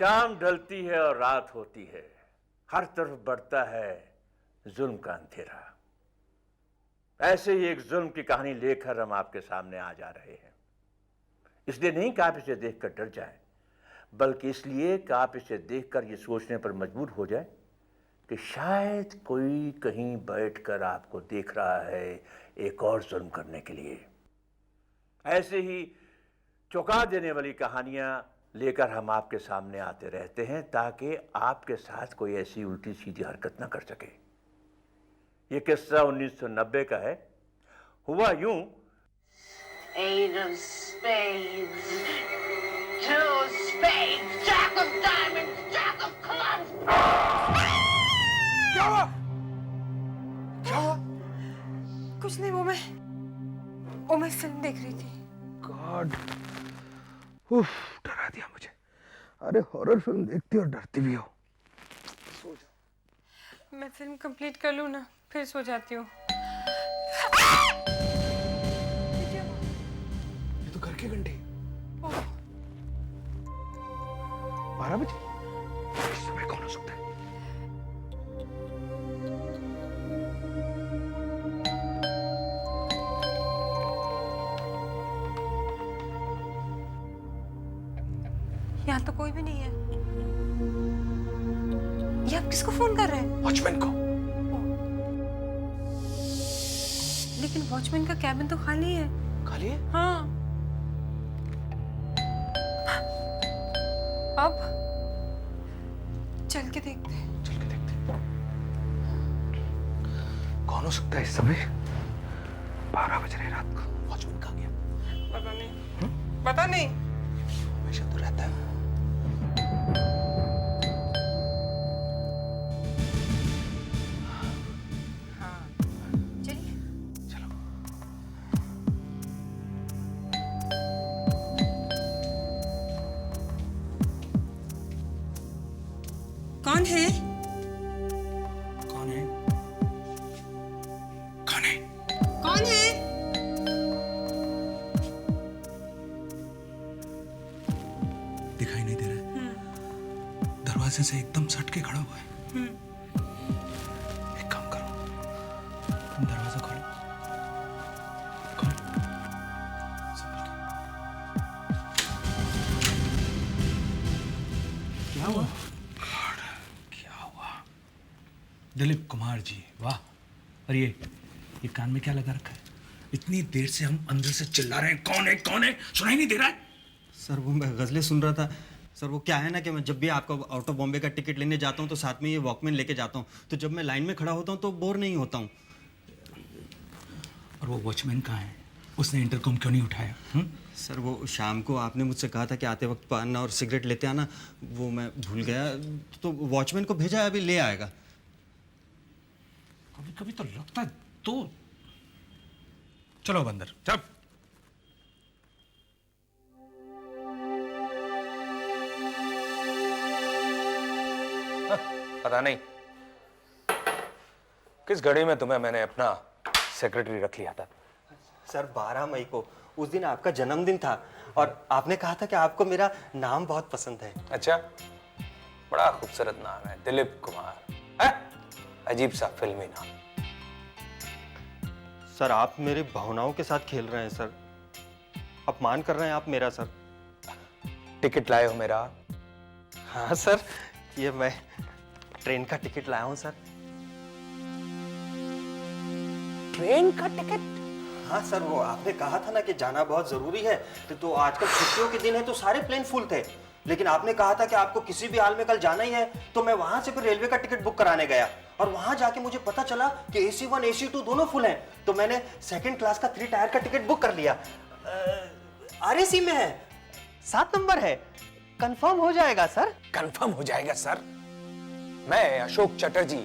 शाम ढलती है और रात होती है, हर तरफ बढ़ता है जुल्म का अंधेरा। ऐसे ही एक जुल्म की कहानी लेकर हम आपके सामने आ जा रहे हैं। इसलिए नहीं कि आप इसे देखकर डर जाएं, बल्कि इसलिए कि आप इसे देखकर ये सोचने पर मजबूर हो जाए कि शायद कोई कहीं बैठकर आपको देख रहा है एक और जुल्म करने के लिए। ऐसे ही चौंका देने वाली कहानियां लेकर हम आपके सामने आते रहते हैं ताकि आपके साथ कोई ऐसी उल्टी सीधी हरकत ना कर सके। ये किस्सा 1990 का है। हुआ यूं, Eight of spades, two of spades, jack of diamonds, jack of clubs. क्या हुआ? क्या हुआ? कुछ नहीं, वो मैं फिल्म देख रही थी। गॉड, उफ, डरा दिया मुझे। अरे हॉरर फिल्म देखती और डरती भी हो। सो जा। मैं फिल्म कंप्लीट कर लूँ ना, फिर सो जाती हूँ। ये तो घर की घंटी। 12 बजे? इस समय कौन हो सकता है? यहाँ तो कोई भी नहीं है। ये आप किसको फोन कर रहे हैं? वॉचमैन को। लेकिन वॉचमैन का कैबिन तो खाली है। खाली है? हाँ। अब चल के देखते हैं। चल के देखते हैं। कौन हो सकता है इस समय? 12 बज रहे रात को। वॉचमैन कहाँ गया? पता नहीं। पता नहीं। हमेशा तो रहता है। कौन है? कौन है? कौन है? कौन है? दिखाई नहीं दे रहा है। दरवाजे से एकदम सट के खड़ा हुआ है। एक काम करो, दरवाजा खोलो। खोलो। संभल के। क्या हुआ? क्या हुआ? दिलीप कुमार जी, वाह। और ये कान में क्या लगा रखा है? इतनी देर से हम अंदर से चिल्ला रहे हैं, कौन है कौन है, सुनाई नहीं दे रहा है? सर वो मैं गज़लें सुन रहा था। सर वो क्या है ना कि मैं जब भी आपका आउट ऑफ बॉम्बे का टिकट लेने जाता हूँ तो साथ में ये वॉकमैन लेके जाता हूँ, तो जब मैं लाइन में खड़ा होता हूँ तो बोर नहीं होता हूँ। और वो वॉचमैन कहाँ है? उसने इंटरकॉम क्यों नहीं उठाया? सर वो शाम को आपने मुझसे कहा था कि आते वक्त पान और सिगरेट लेते आना, वो मैं भूल गया, तो वॉचमैन को भेजा है, अभी ले आएगा। कभी कभी तो लगता है तो। चलो अंदर, चल। पता नहीं किस घड़ी में तुम्हें मैंने अपना सेक्रेटरी रख लिया था। सर 12 मई को, उस दिन आपका जन्मदिन था और आपने कहा था कि आपको मेरा नाम बहुत पसंद है। अच्छा, बड़ा खूबसूरत नाम है, दिलीप कुमार है? अजीब सा फिल्मी नाम। सर आप मेरी भावनाओं के साथ खेल रहे हैं सर, अपमान कर रहे हैं आप मेरा सर। टिकट लाए हो मेरा? हाँ सर, ये मैं ट्रेन का टिकट लाया हूँ सर। ट्रेन का टिकट? हाँ सर, वो आपने कहा था ना कि जाना बहुत जरूरी है, तो आजकल छुट्टियों के दिन है तो सारे प्लेन फुल थे, लेकिन आपने कहा था कि आपको किसी भी हाल में कल जाना ही है, तो मैं वहां से फिर रेलवे का टिकट बुक कराने गया और वहां जाके मुझे पता चला कि AC1 AC2 दोनों फुल हैं, तो मैंने सेकंड क्लास का 3 टायर का टिकट बुक कर लिया। RAC में है, 7 नंबर है, कंफर्म हो जाएगा सर। कंफर्म हो जाएगा सर? मैं अशोक चटर्जी,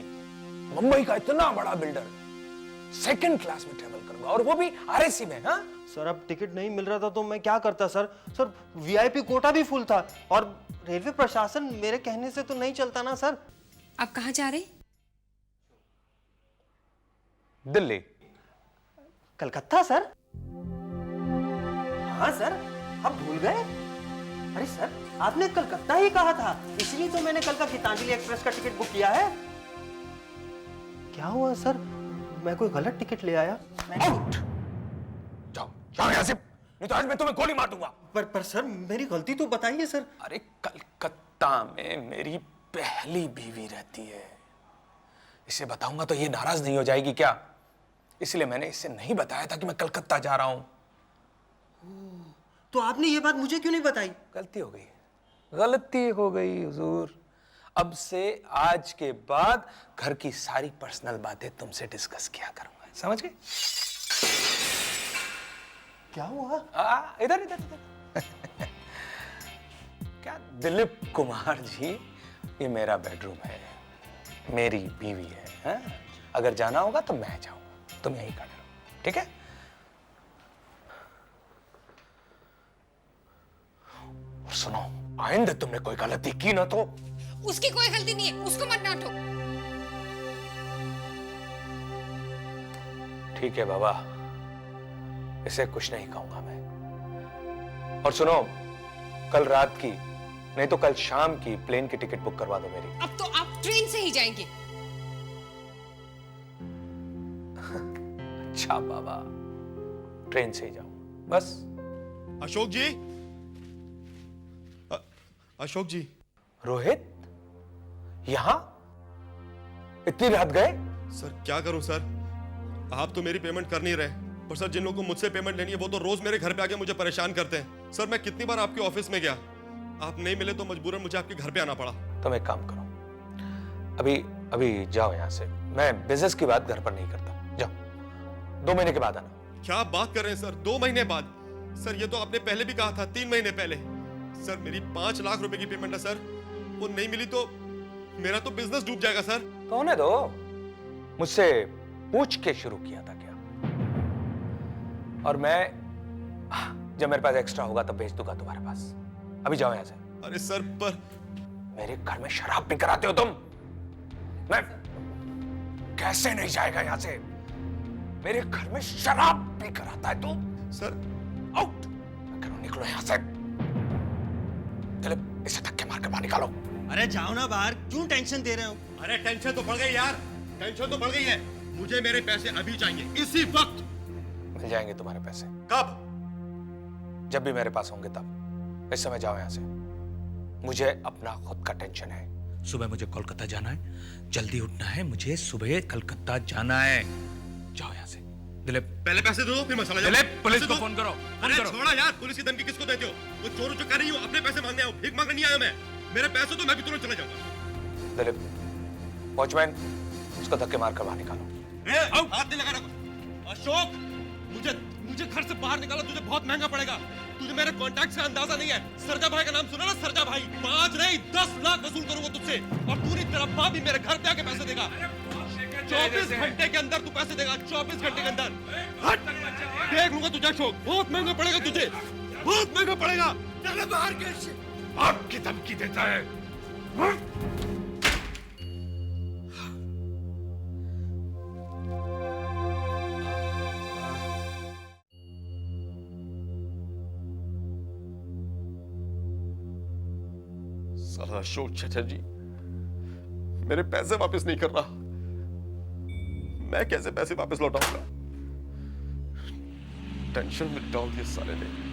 मुंबई का इतना बड़ा बिल्डर, सेकंड क्लास में ट्रेवल करूंगा और वो भी RAC में। हाँ सर, अब टिकट नहीं मिल रहा था तो मैं क्या करता सर? सर VIP कोटा भी फुल था और रेलवे प्रशासन मेरे कहने से तो नहीं चलता ना सर। आप कहाँ जा रहे? दिल्ली। कलकत्ता सर? हाँ सर, आप भूल गए? अरे सर आपने कलकत्ता ही कहा था, इसलिए तो मैंने कल का गीतांजलि एक्सप्रेस का टिकट बुक किया है। क्या हुआ सर, मैं कोई गलत टिकट ले आया? आउट! जाओ जाओ यहाँ से, नहीं तो आज मैं तुम्हें गोली मार दूंगा। पर सर मेरी गलती तो बताइए सर। अरे कलकत्ता में मेरी पहली बीवी रहती है, इसे बताऊंगा तो ये नाराज नहीं हो जाएगी क्या? इसलिए मैंने इसे नहीं बताया था कि मैं कलकत्ता जा रहा हूं। तो आपने ये बात मुझे क्यों नहीं बताई? गलती हो गई, गलती हो गई हुजूर। अब से आज के बाद घर की सारी पर्सनल बातें तुमसे डिस्कस किया करूंगा, समझ गए? क्या हुआ? इधर इधर इधर। क्या दिलीप कुमार जी, ये मेरा बेडरूम है, मेरी बीवी है, हाँ? अगर जाना होगा तो मैं जाऊंगा, तुम यहीं खड़े रहो, ठीक है? और सुनो, आइंदा तुमने कोई गलती की ना तो। उसकी कोई गलती नहीं है, उसको मत डांटो। ठीक है बाबा, इसे कुछ नहीं कहूंगा मैं। और सुनो, कल रात की नहीं तो कल शाम की प्लेन की टिकट बुक करवा दो मेरी। अब तो आप ट्रेन से ही जाएंगे। अच्छा बाबा, ट्रेन से ही जाऊं बस। अशोक जी, अशोक जी। रोहित, यहां इतनी रात गए? सर क्या करूं सर, आप तो मेरी पेमेंट कर नहीं रहे, पर सर जिन लोगों को मुझसे पेमेंट लेनी है वो तो रोज मेरे घर पे आके मुझे परेशान करते हैं। सर मैं कितनी बार आपके ऑफिस में गया, आप नहीं मिले तो मजबूरन मुझे आपके घर पे आना पड़ा। तुम एक काम करो, अभी जाओ यहां से, मैं बिजनेस की बात घर पर नहीं करता, जाओ, 2 महीने के बाद आना। क्या आप बात कर रहे हैं सर, 2 महीने बाद? सर ये तो आपने पहले भी कहा था, 3 महीने पहले। सर मेरी 5 लाख रुपए की पेमेंट है सर, वो नहीं मिली तो मेरा तो बिजनेस डूब जाएगा सर। तो होने दो, मुझसे पूछ के शुरू किया था क्या? और मैं जब मेरे पास एक्स्ट्रा होगा तब भेज दूंगा तुम्हारे पास। अभी जाओ यहां से। अरे सर पर मेरे घर में शराब भी कराते हो तुम? मैं कैसे नहीं जाएगा यहां से? मेरे घर में शराब भी कराता है तू? Sir out! मैं कह रहा हूं निकलो यहां से। चले इसे धक्के मार कर बाहर निकालो। अरे जाओ ना बाहर, क्यों टेंशन दे रहे हो? अरे टेंशन तो बढ़ गई यार, टेंशन तो बढ़ गई है। मुझे मेरे पैसे अभी चाहिए, इसी वक्त। मिल जाएंगे तुम्हारे पैसे। कब? जब भी मेरे पास होंगे तब। इस समय जाओ यहां से, मुझे अपना खुद का टेंशन है। सुबह मुझे कोलकाता जाना है, जल्दी उठना है, मुझे सुबह कलकत्ता जाना है। जाओ यहां से। दिलीप, पहले पैसे दो फिर मैं चला जाऊंगा। दिलीप, पुलिस को फोन करो। अरे छोड़ा यार, पुलिस की धमकी किसको देते हो? वो चोर जो कर रही हो, अपने पैसे मांगने आओ, भीख मांगने नहीं आया मैं। मेरे पैसे तो मैं भी तुरंत चला जाऊंगा। दिलीप, वॉचमैन, उसको धक्के मार कर बाहर निकालो। हाथ नहीं लगा रखो। अशोक, मुझे घर से बाहर निकालो, तुझे बहुत महंगा पड़ेगा। तुझे मेरे कॉन्टैक्ट से अंदाजा नहीं है। सरजा भाई का नाम सुना ना? सरजा भाई, 5 नहीं 10 लाख वसूल करूंगा तुझसे, और तू नहीं, तेरा बाप भी मेरे घर पे आके पैसे देगा। 24 घंटे के अंदर तू पैसे देगा, 24 घंटे के अंदर। हट, देख लूंगा तुझे अशोक, बहुत महंगा पड़ेगा तुझे, बहुत महंगा पड़ेगा। चले बाहर कैसे? आपकी धमकी देता है। साला अशोक चटर्जी मेरे पैसे वापस नहीं कर रहा, मैं कैसे पैसे वापस लौटाऊंगा? टेंशन में डाल दिए साले ने।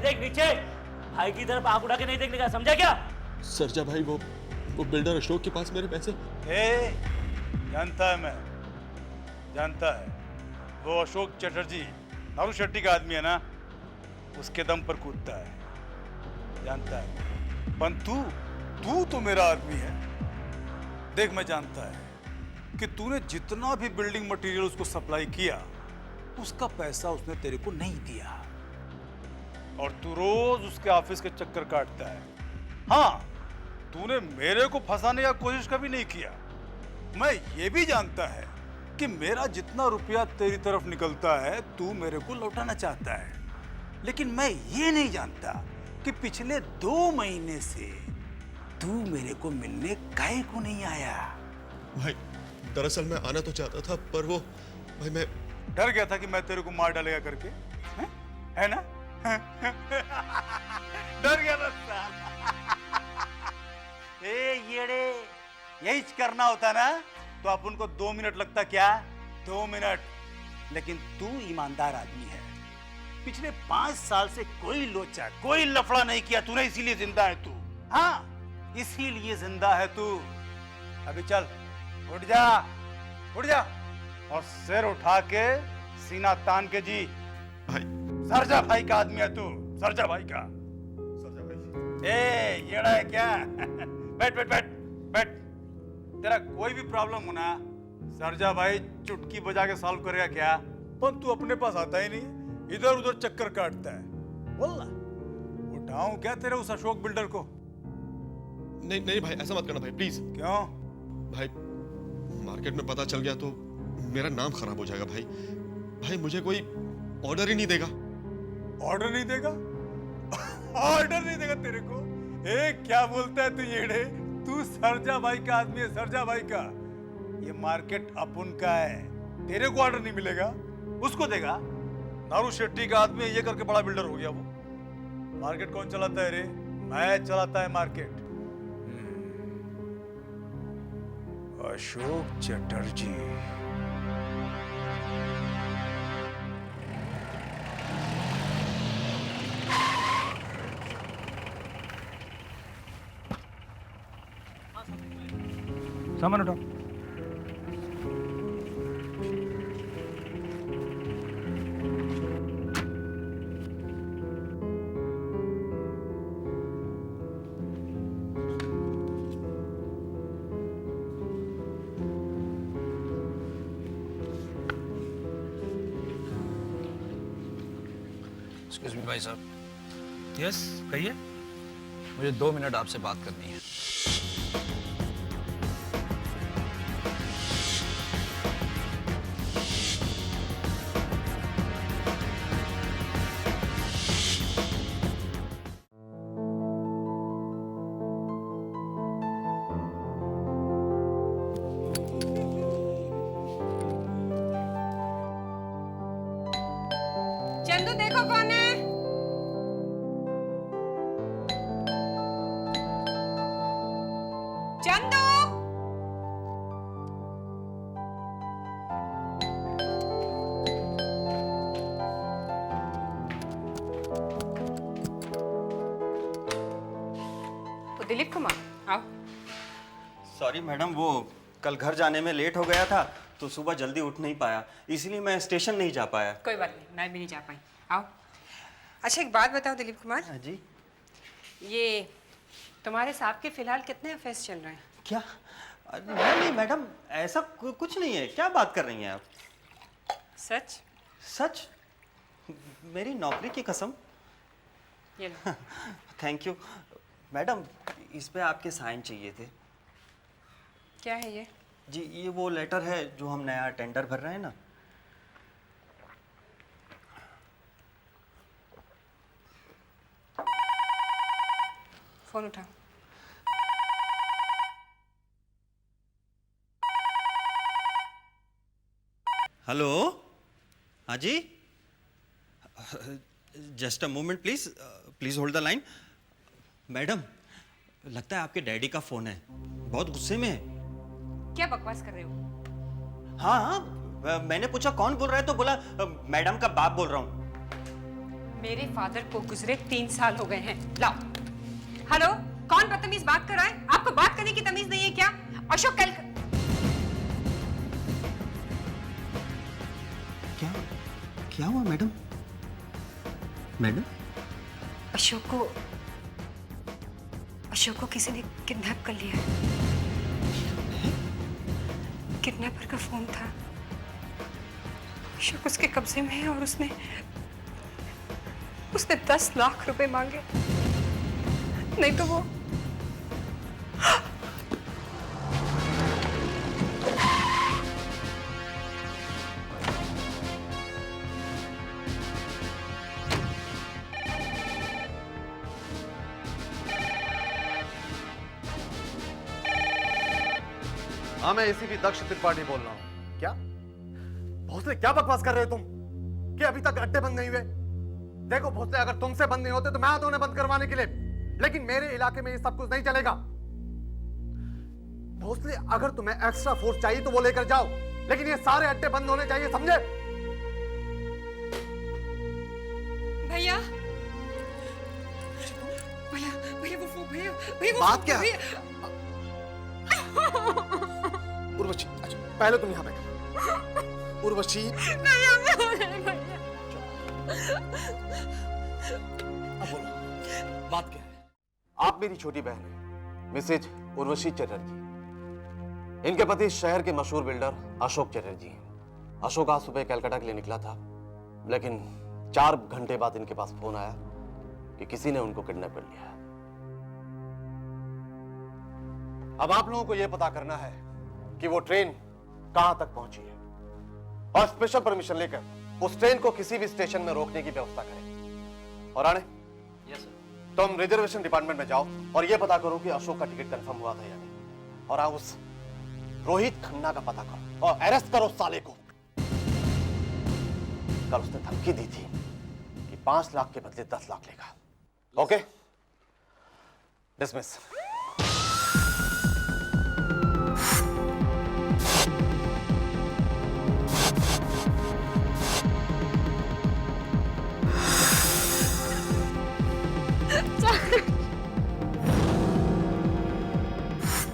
देख नीचे, भाई की तरफ आंख उठा के नहीं देखने का, समझा क्या? सरजा भाई, वो बिल्डर अशोक के पास मेरे पैसे। जानता है, मैं जानता है, वो अशोक चटर्जी नारू शेट्टी का आदमी है ना, उसके दम पर कूदता है, जानता है। पर तू तो मेरा आदमी है। देख, मैं जानता है कि तूने जितना भी बिल्डिंग मटेरियल उसको सप्लाई किया, उसका पैसा उसने तेरे को नहीं दिया, और तू रोज उसके ऑफिस के चक्कर काटता है। हाँ, तूने मेरे को फंसाने का कोशिश कभी नहीं किया, मैं ये भी जानता है कि मेरा जितना रुपया तेरी तरफ निकलता है तू मेरे को लौटाना चाहता है, लेकिन मैं ये नहीं जानता कि पिछले 2 महीने से तू मेरे को मिलने काहे को नहीं आया। भाई दरअसल मैं आना तो चाहता था, पर वो भाई मैं डर गया था कि मैं तेरे को मार डालेगा करके, है ना? डर गया था साला। ए येड़े, यही करना होता ना तो अपन को 2 मिनट लगता क्या? 2 मिनट। लेकिन तू ईमानदार आदमी है, पिछले 5 साल से कोई लोचा, कोई लफड़ा नहीं किया तूने, इसीलिए जिंदा है तू। हाँ, इसीलिए जिंदा है तू। अभी चल, उठ जा, उठ जा और सिर उठा के सीना तान के जी। भाई सरजा भाई का आदमी है तू, सरजा भाई का। सरजा भाई। ए येड़ा है क्या? बैठ बैठ बैठ बैठ। तेरा कोई भी प्रॉब्लम होना सरजा भाई चुटकी बजा के सॉल्व करेगा क्या? पर तू अपने पास आता ही नहीं, इधर उधर चक्कर काटता है। बोल ना, उठाऊं क्या तेरे उस अशोक बिल्डर को? नहीं नहीं भाई, ऐसा मत करना भाई, प्लीज। क्यों? भाई मार्केट में पता चल गया तो मेरा नाम खराब हो जाएगा भाई। भाई मुझे कोई ऑर्डर ही नहीं देगा। ऑर्डर नहीं देगा? ऑर्डर नहीं देगा तेरे को? ए क्या बोलता है तू येड़े? तू सरजा भाई का आदमी है, सरजा भाई का। ये मार्केट अपन का है, तेरे को ऑर्डर नहीं मिलेगा, उसको देगा। नारू शेट्टी का आदमी है, ये करके बड़ा बिल्डर हो गया वो। मार्केट कौन चलाता है रे? मैं चलाता है मार्केट। अशोक चटर्जी। सामान उठाओ। एक्सक्यूज मी भाई साहब, यस, कहिए। मुझे 2 मिनट आपसे बात करनी है। चंदू देखो कौन है। चंदू। वो दिलीप कुमार, आओ। सॉरी मैडम, वो कल घर जाने में लेट हो गया था तो सुबह जल्दी उठ नहीं पाया, इसलिए मैं स्टेशन नहीं जा पाया। कोई बात नहीं, मैं भी नहीं जा पाई। आओ। अच्छा एक बात बताओ दिलीप कुमार, हाँ जी। ये तुम्हारे साहब के फिलहाल कितने अफेयर्स चल रहे हैं? क्या? नहीं नहीं मैडम, ऐसा कुछ नहीं है। क्या बात कर रही हैं आप? सच? सच? मेरी नौकरी की कसम। ये लो। थैंक यू मैडम, इस पे आपके साइन चाहिए थे। क्या है ये? जी ये वो लेटर है जो हम नया टेंडर भर रहे हैं ना। फोन उठाओ। हेलो, हाँ जी। Just a moment please, please hold the line. Madam लगता है आपके डैडी का फोन है, बहुत गुस्से में है। क्या बकवास कर रहे हो? हाँ हाँ, मैंने पूछा कौन बोल रहा है तो बोला मैडम का बाप बोल रहा हूँ। मेरे फादर को गुजरे 3 साल हो गए हैं। लाओ। हेलो, कौन बदतमीज बात कर रहा है? आपको बात करने की तमीज नहीं है क्या? अशोक कल क्या क्या हुआ मैडम? मैडम अशोक को किसी ने किडनैप कर लिया है। किडनैपर का फोन था। अशोक उसके कब्जे में है और उसने 10 लाख रुपए मांगे, नहीं तो वो हाँ, मैं एसीपी दक्ष त्रिपाठी बोल रहा हूँ। क्या भोसले, क्या बकवास कर रहे हो तुम कि अभी तक अड्डे बंद नहीं हुए? देखो भोसले, अगर तुमसे बंद नहीं होते तो मैं आता उन्हें बंद करवाने के लिए, लेकिन मेरे इलाके में ये सब कुछ नहीं चलेगा। भोसले, अगर तुम्हें एक्स्ट्रा फोर्स चाहिए तो वो लेकर जाओ, लेकिन ये सारे अड्डे बंद होने चाहिए, समझे? भैया भैया भैया वो भैया भैया वो बात क्या? भैया। उर्वशी, अच्छा पहले तुम यहाँ बैठो। उर्वशी, भैया भैया अब बोलो, बात क्या है? आप मेरी छोटी बहन है, मिसेज उर्वशी चटर्जी। इनके पति शहर के मशहूर बिल्डर अशोक चटर्जी हैं। अशोक आज सुबह कलकत्ता के लिए निकला था, लेकिन 4 घंटे बाद इनके पास फोन आया कि किसी ने उनको किडनैप कर लिया है। अब आप लोगों को यह पता करना है कि वो ट्रेन कहां तक पहुंची है और स्पेशल परमिशन लेकर उस ट्रेन को किसी भी स्टेशन में रोकने की व्यवस्था करें। और राणे, यस सर। तुम रिजर्वेशन डिपार्टमेंट में जाओ और यह पता करो कि अशोक का टिकट कंफर्म हुआ था या नहीं। और आप उस रोहित खन्ना का पता करो और अरेस्ट करो साले को। कल उसने धमकी दी थी कि 5 लाख के बदले 10 लाख लेगा। Okay, dismiss.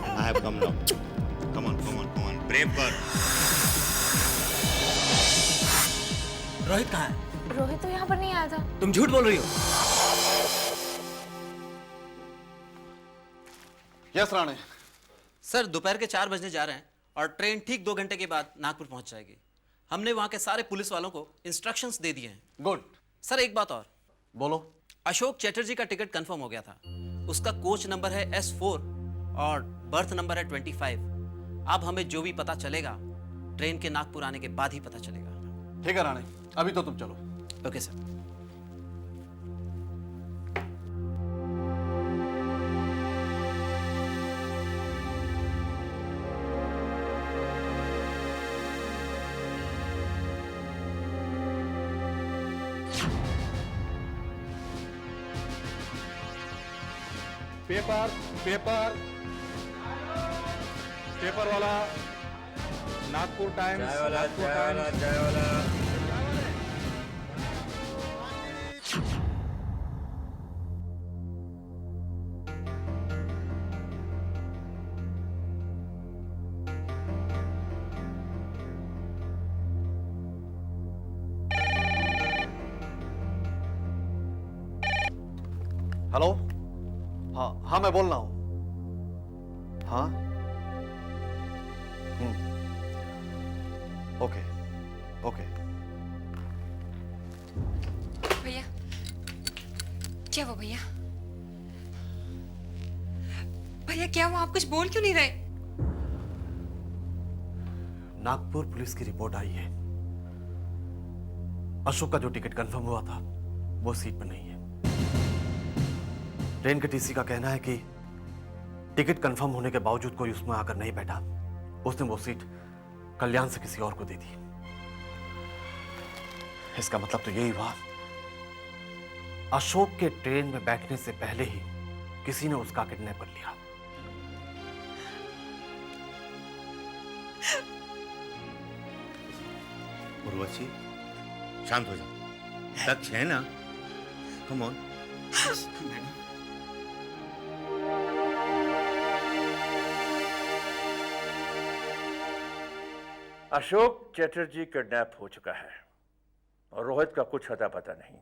I have come now. Come on, brave bird. Rohit कहाँ है? रोहित तो यहाँ पर नहीं आया था। तुम झूठ बोल रही हो। यस राणे। सर दोपहर के 4 बजने जा रहे हैं और ट्रेन ठीक 2 घंटे के बाद नागपुर पहुंच जाएगी। हमने वहां के सारे पुलिस वालों को इंस्ट्रक्शंस दे दिए हैं। गुड। सर एक बात और। बोलो। अशोक चटर्जी का टिकट कंफर्म हो गया था। उसका कोच नंबर है S4 और बर्थ नंबर है 25। अब हमें जो भी पता चलेगा ट्रेन के नागपुर आने के बाद ही पता चलेगा। ठीक है राणे, अभी तो तुम चलो। Okay sir. Paper paper paper वाला, नागपुर टाइम्स। चाय वाला। हेलो। हाँ मैं बोल रहा हूँ। हाँ। ओके। भैया क्या हुआ? भैया क्या हुआ? आप कुछ बोल क्यों नहीं रहे? नागपुर पुलिस की रिपोर्ट आई है। अशोक का जो टिकट कंफर्म हुआ था वो सीट पर नहीं है। ट्रेन के टीसी का कहना है कि टिकट कंफर्म होने के बावजूद कोई उसमें आकर नहीं बैठा। उसने वो सीट कल्याण से किसी और को दे दी। इसका मतलब तो यही हुआ अशोक के ट्रेन में बैठने से पहले ही किसी ने उसका किडनैप कर लिया। उर्वशी, शांत हो जा। दक्ष है ना? Come on. Ashok Chatterjee kidnap हो चुका है और रोहित का कुछ अता पता नहीं।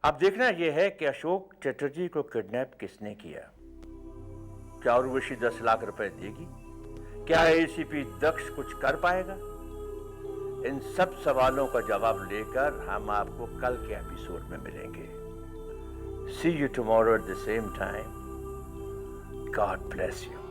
अब देखना यह है कि अशोक चटर्जी को किडनैप किसने किया। क्या उर्वशी 10 लाख रुपए देगी? क्या एसीपी दक्ष कुछ कर पाएगा? इन सब सवालों का जवाब लेकर हम आपको कल के एपिसोड में मिलेंगे। See you tomorrow at the same time. God bless you.